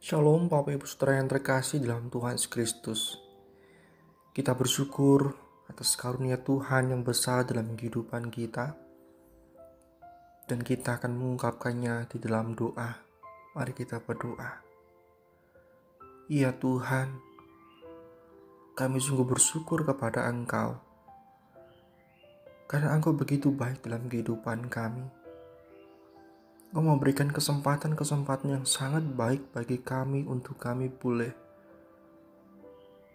Shalom Bapak Ibu Saudara yang terkasih dalam Tuhan Yesus Kristus. Kita bersyukur atas karunia Tuhan yang besar dalam kehidupan kita. Dan kita akan mengungkapkannya di dalam doa. Mari kita berdoa. Ya Tuhan, kami sungguh bersyukur kepada Engkau. Karena Engkau begitu baik dalam kehidupan kami. Engkau memberikan kesempatan-kesempatan yang sangat baik bagi kami untuk kami boleh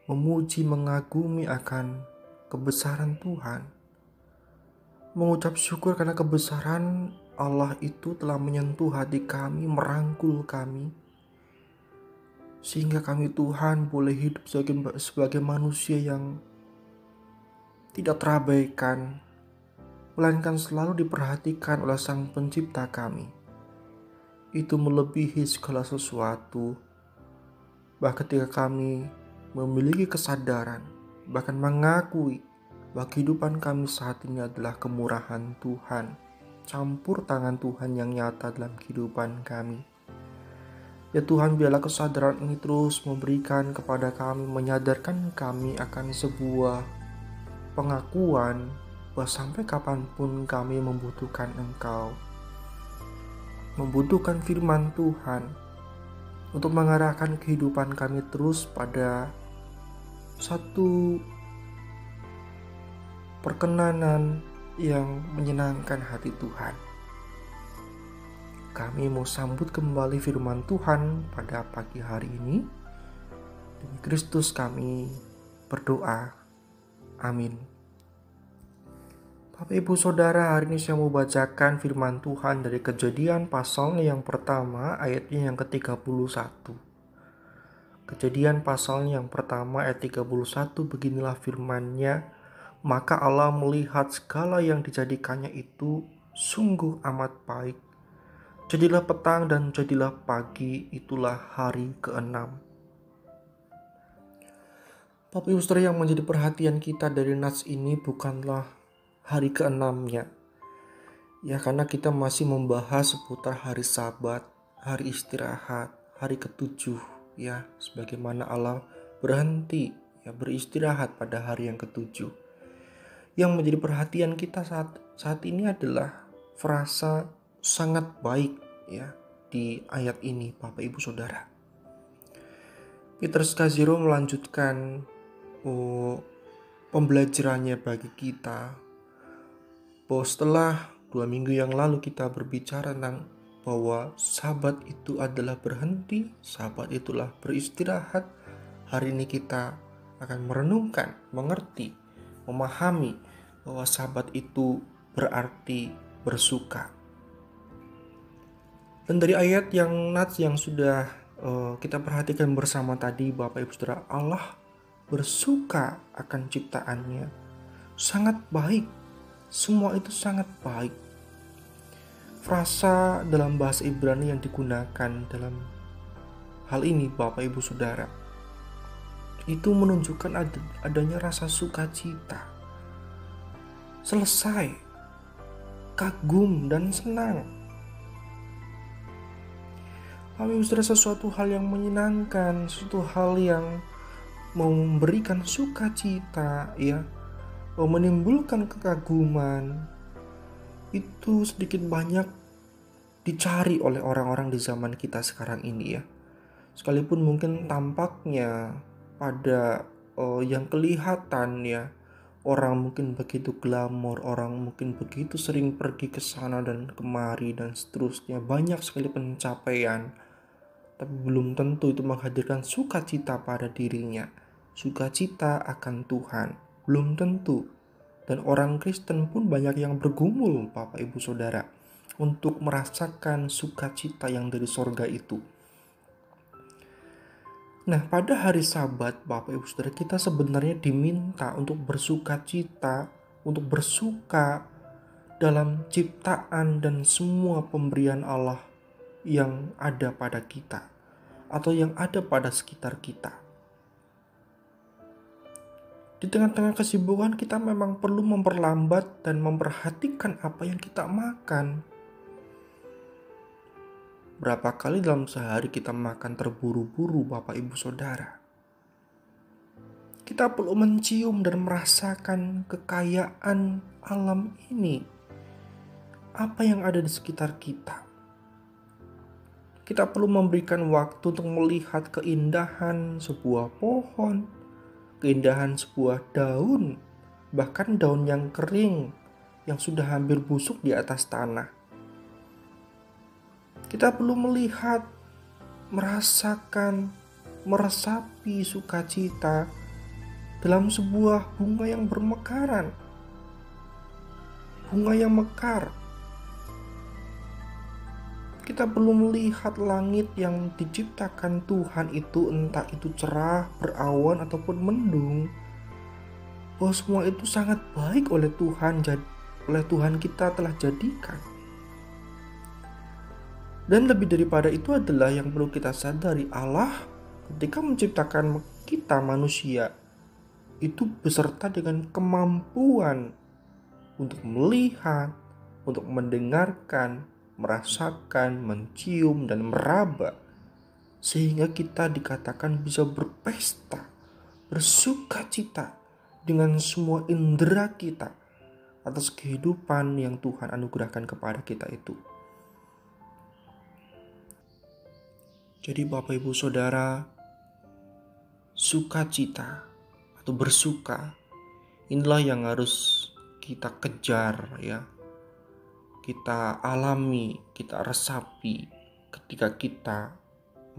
memuji, mengagumi akan kebesaran Tuhan. Mengucap syukur karena kebesaran Allah itu telah menyentuh hati kami, merangkul kami. Sehingga kami Tuhan boleh hidup sebagai manusia yang tidak terabaikan, melainkan selalu diperhatikan oleh Sang Pencipta kami. Itu melebihi segala sesuatu. Bahkan ketika kami memiliki kesadaran, bahkan mengakui bahwa kehidupan kami saat ini adalah kemurahan Tuhan, campur tangan Tuhan yang nyata dalam kehidupan kami. Ya Tuhan, biarlah kesadaran ini terus memberikan kepada kami, menyadarkan kami akan sebuah pengakuan bahwa sampai kapanpun kami membutuhkan Engkau, membutuhkan firman Tuhan untuk mengarahkan kehidupan kami terus pada satu perkenanan yang menyenangkan hati Tuhan. Kami mau sambut kembali firman Tuhan pada pagi hari ini. Demi Kristus kami berdoa. Amin. Bapak Ibu Saudara, hari ini saya mau bacakan firman Tuhan dari Kejadian pasalnya yang pertama, ayatnya yang ke-31. Kejadian pasalnya yang pertama ayat 31, beginilah firman-Nya. Maka Allah melihat segala yang dijadikannya itu sungguh amat baik. Jadilah petang dan jadilah pagi, itulah hari ke-6. Bapak Ibu Saudara, yang menjadi perhatian kita dari nats ini bukanlah hari ke-6-nya. Ya, karena kita masih membahas seputar hari Sabat, hari istirahat, hari ke-7, ya, sebagaimana Allah berhenti ya beristirahat pada hari yang ke-7. Yang menjadi perhatian kita saat ini adalah frasa sangat baik ya di ayat ini, Bapak Ibu Saudara. Peter Scazzero melanjutkan pembelajarannya bagi kita bahwa setelah 2 minggu yang lalu kita berbicara tentang bahwa Sabat itu adalah berhenti, Sabat itulah beristirahat. Hari ini kita akan merenungkan, mengerti, memahami bahwa Sabat itu berarti bersuka. Dan dari ayat yang sudah kita perhatikan bersama tadi, Bapak Ibu Saudara, Allah bersuka akan ciptaannya. Sangat baik. Semua itu sangat baik. Frasa dalam bahasa Ibrani yang digunakan dalam hal ini, Bapak Ibu Saudara, itu menunjukkan adanya rasa sukacita, selesai, kagum dan senang. Bapak Ibu Saudara, sesuatu hal yang menyenangkan, sesuatu hal yang memberikan sukacita, ya, menimbulkan kekaguman, itu sedikit banyak dicari oleh orang-orang di zaman kita sekarang ini ya. Sekalipun mungkin tampaknya pada yang kelihatan ya, orang mungkin begitu glamor, orang mungkin begitu sering pergi ke sana dan kemari dan seterusnya, banyak sekali pencapaian, tapi belum tentu itu menghadirkan sukacita pada dirinya, sukacita akan Tuhan, belum tentu. Dan orang Kristen pun banyak yang bergumul, Bapak Ibu Saudara, untuk merasakan sukacita yang dari sorga itu. Nah, pada hari Sabat, Bapak Ibu Saudara, kita sebenarnya diminta untuk bersukacita, untuk bersuka dalam ciptaan dan semua pemberian Allah yang ada pada kita atau yang ada pada sekitar kita. Di tengah-tengah kesibukan kita memang perlu memperlambat dan memperhatikan apa yang kita makan. Berapa kali dalam sehari kita makan terburu-buru, Bapak Ibu Saudara? Kita perlu mencium dan merasakan kekayaan alam ini. Apa yang ada di sekitar kita. Kita perlu memberikan waktu untuk melihat keindahan sebuah pohon, keindahan sebuah daun, bahkan daun yang kering yang sudah hampir busuk di atas tanah. Kita perlu melihat, merasakan, meresapi sukacita dalam sebuah bunga yang bermekaran. Bunga yang mekar. Kita perlu melihat langit yang diciptakan Tuhan itu, entah itu cerah, berawan, ataupun mendung. Bahwa semua itu sangat baik oleh Tuhan kita telah jadikan. Dan lebih daripada itu adalah yang perlu kita sadari, Allah ketika menciptakan kita manusia itu beserta dengan kemampuan untuk melihat, untuk mendengarkan, merasakan, mencium, dan meraba. Sehingga kita dikatakan bisa berpesta, bersukacita dengan semua indera kita atas kehidupan yang Tuhan anugerahkan kepada kita itu. Jadi Bapak Ibu Saudara, sukacita atau bersuka inilah yang harus kita kejar ya. Kita alami, kita resapi ketika kita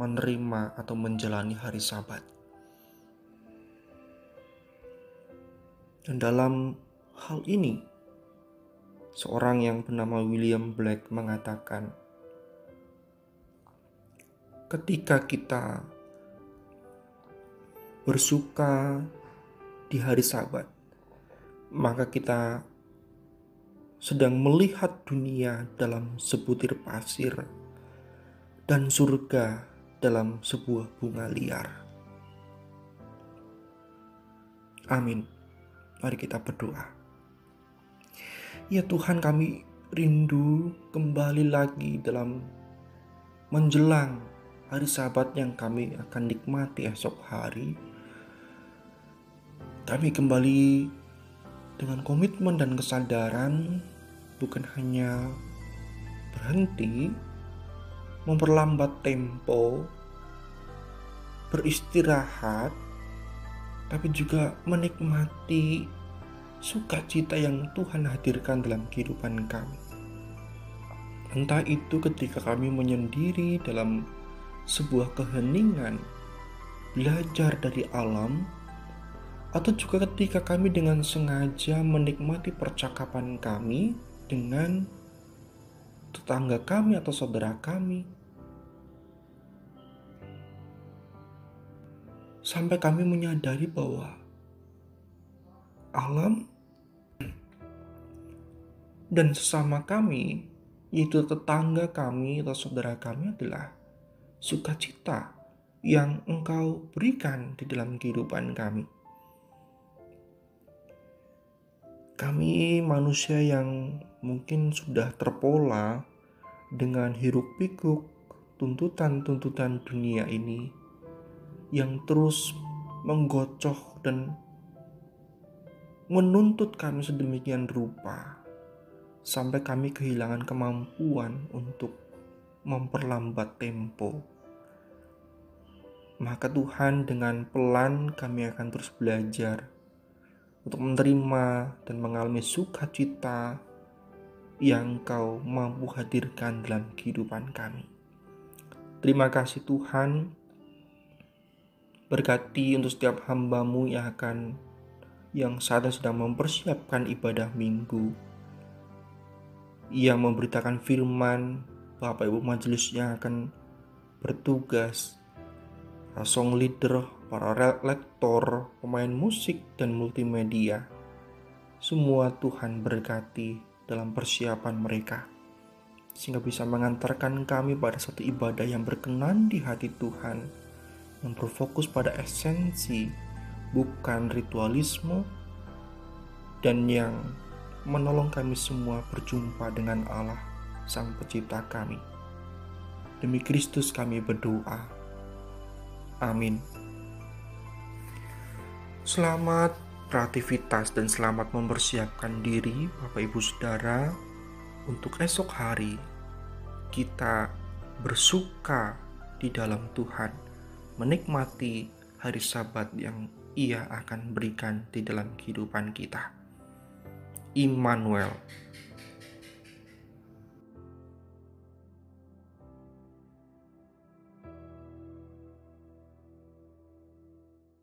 menerima atau menjalani hari Sabat. Dan dalam hal ini, seorang yang bernama William Blake mengatakan, ketika kita bersuka di hari Sabat, maka kita sedang melihat dunia dalam sebutir pasir dan surga dalam sebuah bunga liar. Amin. Mari kita berdoa. Ya Tuhan, kami rindu kembali lagi dalam menjelang hari Sabat yang kami akan nikmati esok hari. Kami kembali dengan komitmen dan kesadaran, bukan hanya berhenti, memperlambat tempo, beristirahat, tapi juga menikmati sukacita yang Tuhan hadirkan dalam kehidupan kami. Entah itu ketika kami menyendiri dalam sebuah keheningan, belajar dari alam, atau juga ketika kami dengan sengaja menikmati percakapan kami dengan tetangga kami atau saudara kami, sampai kami menyadari bahwa alam dan sesama kami, yaitu tetangga kami atau saudara kami, adalah sukacita yang Engkau berikan di dalam kehidupan kami. Kami manusia yang mungkin sudah terpola dengan hiruk-pikuk tuntutan-tuntutan dunia ini yang terus menggocoh dan menuntut kami sedemikian rupa sampai kami kehilangan kemampuan untuk memperlambat tempo. Maka Tuhan, dengan pelan kami akan terus belajar untuk menerima dan mengalami sukacita yang Engkau mampu hadirkan dalam kehidupan kami. Terima kasih Tuhan. Berkati untuk setiap hamba-Mu yang saat ini sedang mempersiapkan ibadah minggu, yang memberitakan firman, Bapak Ibu majelis yang akan bertugas, song leader, para lektor, pemain musik, dan multimedia. Semua Tuhan berkati dalam persiapan mereka, sehingga bisa mengantarkan kami pada satu ibadah yang berkenan di hati Tuhan, yang berfokus pada esensi, bukan ritualisme, dan yang menolong kami semua berjumpa dengan Allah, Sang Pencipta kami. Demi Kristus kami berdoa. Amin. Selamat beraktivitas dan selamat mempersiapkan diri Bapak Ibu Saudara untuk esok hari kita bersuka di dalam Tuhan, menikmati hari Sabat yang Ia akan berikan di dalam kehidupan kita. Immanuel,